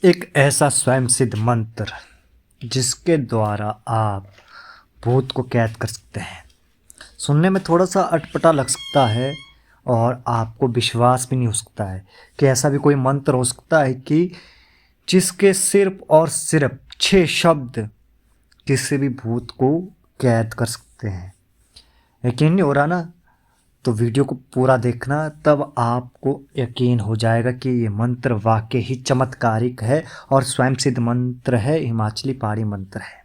एक ऐसा स्वयं सिद्ध मंत्र जिसके द्वारा आप भूत को कैद कर सकते हैं। सुनने में थोड़ा सा अटपटा लग सकता है और आपको विश्वास भी नहीं हो सकता है कि ऐसा भी कोई मंत्र हो सकता है कि जिसके सिर्फ और सिर्फ 6 शब्द किसी भी भूत को कैद कर सकते हैं। यकीन नहीं हो रहा ना? तो वीडियो को पूरा देखना, तब आपको यकीन हो जाएगा कि ये मंत्र वाकई ही चमत्कारिक है और स्वयं सिद्ध मंत्र है, हिमाचली पहाड़ी मंत्र है।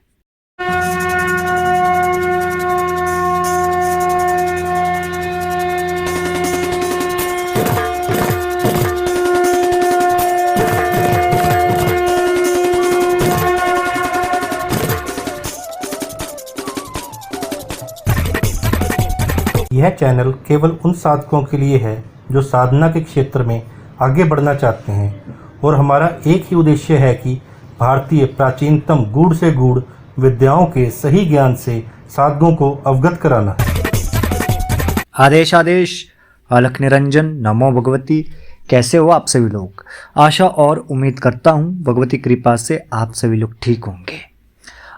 यह चैनल केवल उन साधकों के लिए है जो साधना के क्षेत्र में आगे बढ़ना चाहते हैं और हमारा एक ही उद्देश्य है कि भारतीय प्राचीनतम गूढ़ से गूढ़ विद्याओं के सही ज्ञान से साधकों को अवगत कराना है। आदेश आदेश अलख निरंजन नमो भगवती। कैसे हो आप सभी लोग? आशा और उम्मीद करता हूँ भगवती कृपा से आप सभी लोग ठीक होंगे।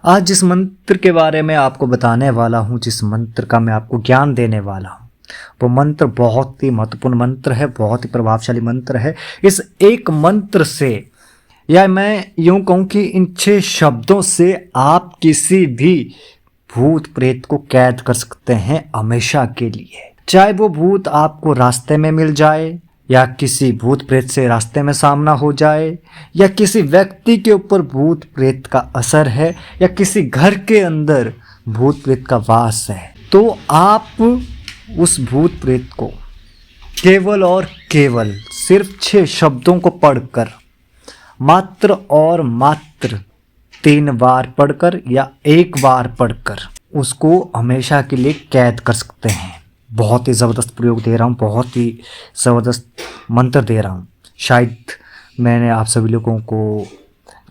आज जिस मंत्र के बारे में आपको बताने वाला हूँ, जिस मंत्र का मैं आपको ज्ञान देने वाला हूँ, वो मंत्र बहुत ही महत्वपूर्ण मंत्र है, बहुत ही प्रभावशाली मंत्र है। इस एक मंत्र से, या मैं यूँ कहूँ कि इन 6 शब्दों से आप किसी भी भूत प्रेत को कैद कर सकते हैं हमेशा के लिए। चाहे वो भूत आपको रास्ते में मिल जाए, या किसी भूत प्रेत से रास्ते में सामना हो जाए, या किसी व्यक्ति के ऊपर भूत प्रेत का असर है, या किसी घर के अंदर भूत प्रेत का वास है, तो आप उस भूत प्रेत को केवल और केवल सिर्फ 6 शब्दों को पढ़कर, मात्र और मात्र 3 बार पढ़कर या 1 बार पढ़कर उसको हमेशा के लिए कैद कर सकते हैं। बहुत ही ज़बरदस्त प्रयोग दे रहा हूँ, बहुत ही ज़बरदस्त मंत्र दे रहा हूँ। शायद मैंने आप सभी लोगों को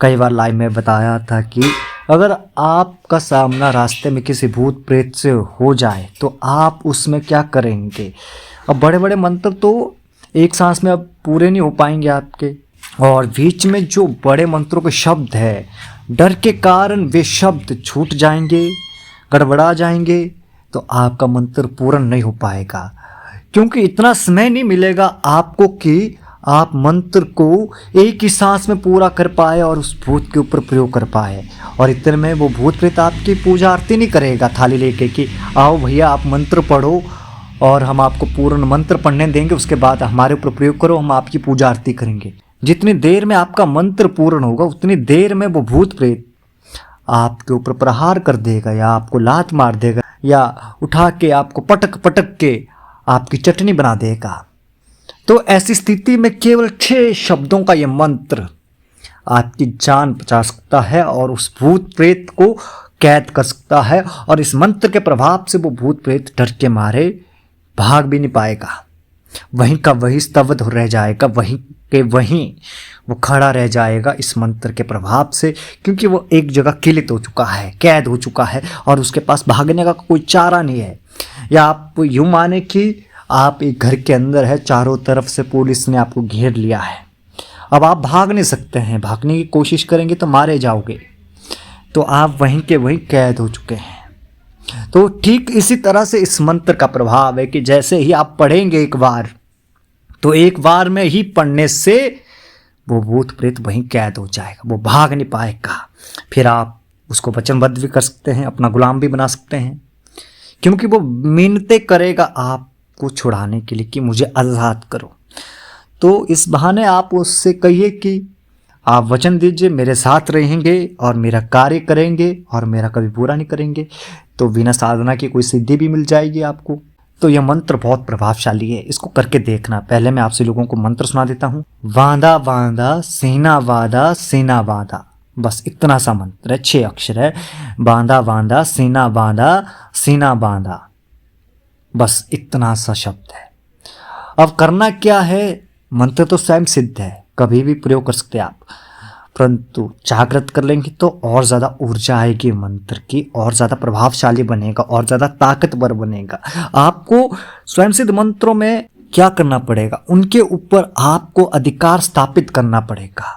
कई बार लाइव में बताया था कि अगर आपका सामना रास्ते में किसी भूत प्रेत से हो जाए तो आप उसमें क्या करेंगे। अब बड़े बड़े मंत्र तो एक सांस में अब पूरे नहीं हो पाएंगे आपके, और बीच में जो बड़े मंत्रों के शब्द है, डर के कारण वे शब्द छूट जाएंगे, गड़बड़ा जाएंगे, तो आपका मंत्र पूर्ण नहीं हो पाएगा, क्योंकि इतना समय नहीं मिलेगा आपको कि आप मंत्र को एक ही सांस में पूरा कर पाए और उस भूत के ऊपर प्रयोग कर पाए। और इतने में वो भूत प्रेत आपकी पूजा आरती नहीं करेगा थाली लेके कि आओ भैया आप मंत्र पढ़ो और हम आपको पूर्ण मंत्र पढ़ने देंगे, उसके बाद हमारे ऊपर प्रयोग करो, हम आपकी पूजा आरती करेंगे। जितनी देर में आपका मंत्र पूर्ण होगा उतनी देर में वो भूत प्रेत आपके ऊपर प्रहार कर देगा, या आपको लात मार देगा, या उठा के आपको पटक पटक के आपकी चटनी बना देगा। तो ऐसी स्थिति में केवल 6 शब्दों का यह मंत्र आपकी जान बचा सकता है और उस भूत प्रेत को कैद कर सकता है। और इस मंत्र के प्रभाव से वो भूत प्रेत डर के मारे भाग भी नहीं पाएगा, वहीं का वहीं स्तब्ध रह जाएगा, वहीं के वहीं वो खड़ा रह जाएगा इस मंत्र के प्रभाव से, क्योंकि वो एक जगह किलित हो चुका है, कैद हो चुका है और उसके पास भागने का कोई चारा नहीं है। या आप यूँ माने कि आप एक घर के अंदर है, चारों तरफ से पुलिस ने आपको घेर लिया है, अब आप भाग नहीं सकते हैं, भागने की कोशिश करेंगे तो मारे जाओगे, तो आप वहीं के वहीं कैद हो चुके हैं। तो ठीक इसी तरह से इस मंत्र का प्रभाव है कि जैसे ही आप पढ़ेंगे एक बार, तो एक बार में ही पढ़ने से वो भूत प्रेत वहीं कैद हो जाएगा, वो भाग नहीं पाएगा। फिर आप उसको वचनबद्ध भी कर सकते हैं, अपना गुलाम भी बना सकते हैं, क्योंकि वो मिन्नतें करेगा आपको छुड़ाने के लिए कि मुझे आज़ाद करो। तो इस बहाने आप उससे कहिए कि आप वचन दीजिए मेरे साथ रहेंगे और मेरा कार्य करेंगे और मेरा कभी बुरा नहीं करेंगे, तो बिना साधना की कोई सिद्धि भी मिल जाएगी आपको। तो यह मंत्र बहुत प्रभावशाली है, इसको करके देखना। पहले मैं आपसे लोगों को मंत्र सुना देता हूँ। वादा वादा सेना वादा सेना वादा, बस इतना सा मंत्र है, 6 अक्षर है। बांधा बांधा सेना बांधा सेना बांधा, बस इतना सा शब्द है। अब करना क्या है? मंत्र तो स्वयं सिद्ध है, कभी भी प्रयोग कर सकते हैं आप, परंतु जागृत कर लेंगे तो और ज़्यादा ऊर्जा आएगी मंत्र की, और ज़्यादा प्रभावशाली बनेगा, और ज़्यादा ताकतवर बनेगा। आपको स्वयं सिद्ध मंत्रों में क्या करना पड़ेगा? उनके ऊपर आपको अधिकार स्थापित करना पड़ेगा।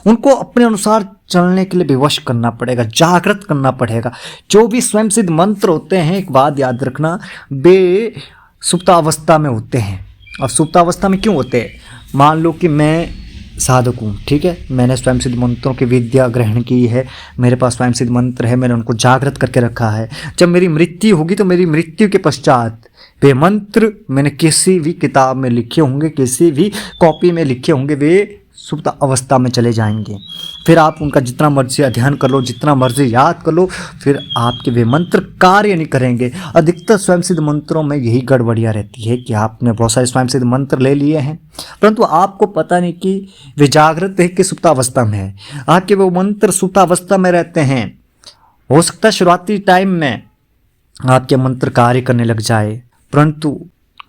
उनको अपने अनुसार चलने के लिए विवश करना पड़ेगा, जागृत करना पड़ेगा। जो भी स्वयं सिद्ध मंत्र होते हैं, एक बात याद रखना, वे सुप्तावस्था में होते हैं। और सुप्तावस्था में क्यों होते हैं? मान लो कि मैं साधक हूँ, ठीक है, मैंने स्वयं सिद्ध मंत्रों की विद्या ग्रहण की है, मेरे पास स्वयं सिद्ध मंत्र है, मैंने उनको जागृत करके रखा है। जब मेरी मृत्यु होगी तो मेरी मृत्यु के पश्चात वे मंत्र मैंने किसी भी किताब में लिखे होंगे, किसी भी कॉपी में लिखे होंगे, वे सुप्त अवस्था में चले जाएंगे। फिर आप उनका जितना मर्जी अध्ययन कर लो, जितना मर्जी याद कर लो, फिर आपके वे मंत्र कार्य नहीं करेंगे। अधिकतर स्वयं सिद्ध मंत्रों में यही गड़बड़ियाँ रहती है कि आपने बहुत सारे स्वयं सिद्ध मंत्र ले लिए हैं, परंतु आपको पता नहीं कि वे जागृत है कि सुप्तावस्था में है। आपके वो मंत्र सुप्तावस्था में रहते हैं। हो सकता है शुरुआती टाइम में आपके मंत्र कार्य करने लग जाए, परंतु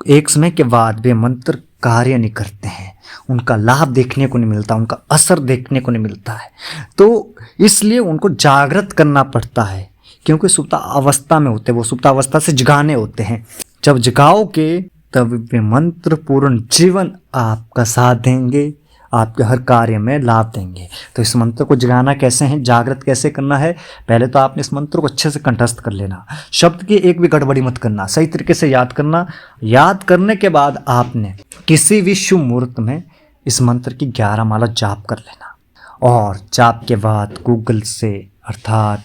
एक समय के बाद वे मंत्र कार्य नहीं करते हैं, उनका लाभ देखने को नहीं मिलता, उनका असर देखने को नहीं मिलता है। तो इसलिए उनको जागृत करना पड़ता है, क्योंकि सुप्त अवस्था में होते हैं, वो सुप्त अवस्था से जगाने होते हैं। जब जगाओगे तब वे मंत्र पूर्ण जीवन आपका साथ देंगे, आपके हर कार्य में लाभ देंगे। तो इस मंत्र को जगाना कैसे है, जागृत कैसे करना है? पहले तो आपने इस मंत्र को अच्छे से कंठस्थ कर लेना, शब्द की एक भी गड़बड़ी मत करना, सही तरीके से याद करना। याद करने के बाद आपने किसी भी शुभ मुहूर्त में इस मंत्र की 11 माला जाप कर लेना। और जाप के बाद गूगल से, अर्थात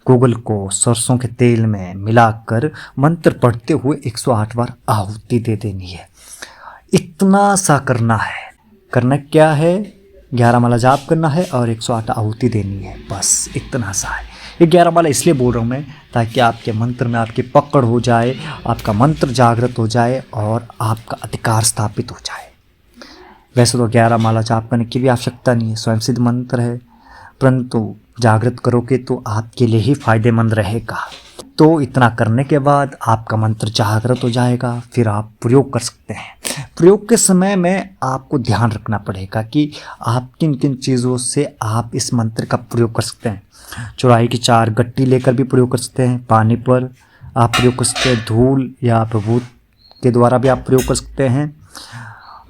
गूगल को सरसों के तेल में मिलाकर मंत्र पढ़ते हुए 108 बार आहुति दे देनी है। इतना सा करना है। करना क्या है? 11 माला जाप करना है और 108 आहुति देनी है, बस इतना सा है। ये 11 माला इसलिए बोल रहा हूँ मैं, ताकि आपके मंत्र में आपकी पकड़ हो जाए, आपका मंत्र जागृत हो जाए और आपका अधिकार स्थापित हो जाए। वैसे तो 11 माला जाप करने की भी आवश्यकता नहीं है, स्वयं सिद्ध मंत्र है, परंतु जागृत करोगे तो आपके लिए ही फायदेमंद रहेगा। तो इतना करने के बाद आपका मंत्र जागृत हो जाएगा, फिर आप प्रयोग कर सकते हैं। प्रयोग के समय में आपको ध्यान रखना पड़ेगा कि आप किन किन चीज़ों से आप इस मंत्र का प्रयोग कर सकते हैं। चौराहे की 4 गट्टी लेकर भी प्रयोग कर सकते हैं, पानी पर आप प्रयोग कर सकते हैं, धूल या प्रभूत के द्वारा भी आप प्रयोग कर सकते हैं।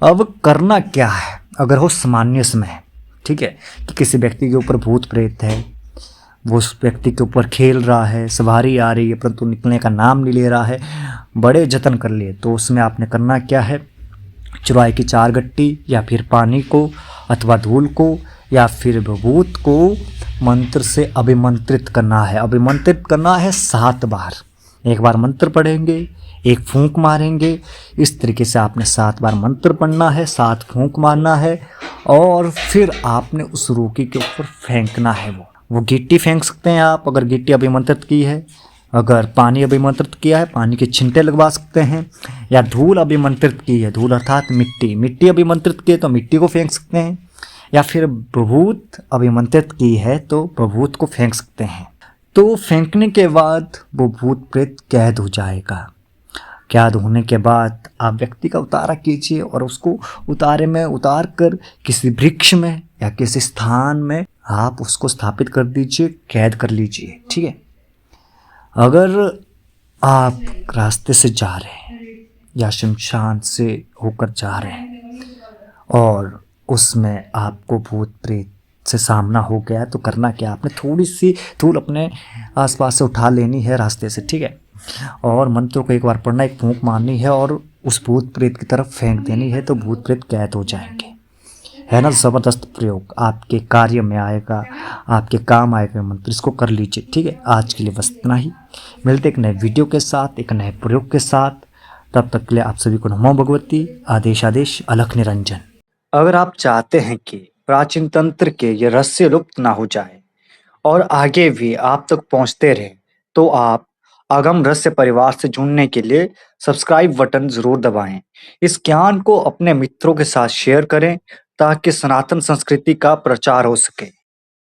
अब करना क्या है? अगर हो सामान्य समय, ठीक है, कि किसी व्यक्ति के ऊपर भूत प्रेत है, वो उस व्यक्ति के ऊपर खेल रहा है, सवारी आ रही है, परंतु निकलने का नाम नहीं ले रहा है, बड़े जतन कर लिए, तो उसमें आपने करना क्या है? चौराहे की 4 गट्टी या फिर पानी को अथवा धूल को या फिर भभूत को मंत्र से अभिमंत्रित करना है। अभिमंत्रित करना है 7 बार। एक बार मंत्र पढ़ेंगे, एक फूंक मारेंगे, इस तरीके से आपने 7 बार मंत्र पढ़ना है, 7 फूंक मारना है और फिर आपने उस रोगी के ऊपर फेंकना है। वो गिट्टी फेंक सकते हैं आप, अगर गिट्टी अभिमंत्रित की है। अगर पानी अभिमंत्रित किया है, पानी के छिंटे लगवा सकते हैं, या धूल अभिमंत्रित की है, धूल अर्थात मिट्टी अभिमंत्रित की है तो मिट्टी को फेंक सकते हैं, या फिर भभूत अभिमंत्रित की है तो भभूत को फेंक सकते हैं। तो फेंकने के बाद वो भूत प्रेत कैद हो जाएगा। कैद होने के बाद आप व्यक्ति का उतारा कीजिए और उसको उतारे में उतार कर किसी वृक्ष में या किसी स्थान में आप उसको स्थापित कर दीजिए, कैद कर लीजिए, ठीक है। अगर आप रास्ते से जा रहे हैं या शमशान से होकर जा रहे हैं और उसमें आपको भूत प्रेत से सामना हो गया, तो करना क्या? आपने थोड़ी सी धूल अपने आसपास से उठा लेनी है रास्ते से, ठीक है, और मंत्रों को एक बार पढ़ना, एक फूंक मारनी है और उस भूत प्रेत की तरफ फेंक देनी है, तो भूत प्रेत कैद हो जाएंगे। है ना, ज़बरदस्त प्रयोग, आपके कार्य में आएगा, आपके काम आएगा मंत्र। इसको कर लीजिए, ठीक है। आज के लिए बस इतना ही, मिलते एक नए वीडियो के साथ, एक नए प्रयोग के साथ। तब तक के लिए आप सभी को नमो भगवती। आदेश आदेश अलख निरंजन। अगर आप चाहते हैं कि प्राचीन तंत्र के ये रहस्य लुप्त ना हो जाए और आगे भी आप तक पहुंचते रहे, तो आप आगम रहस्य परिवार से जुड़ने के लिए सब्सक्राइब बटन जरूर दबाएं। इस ज्ञान को अपने मित्रों के साथ शेयर करें ताकि सनातन संस्कृति का प्रचार हो सके।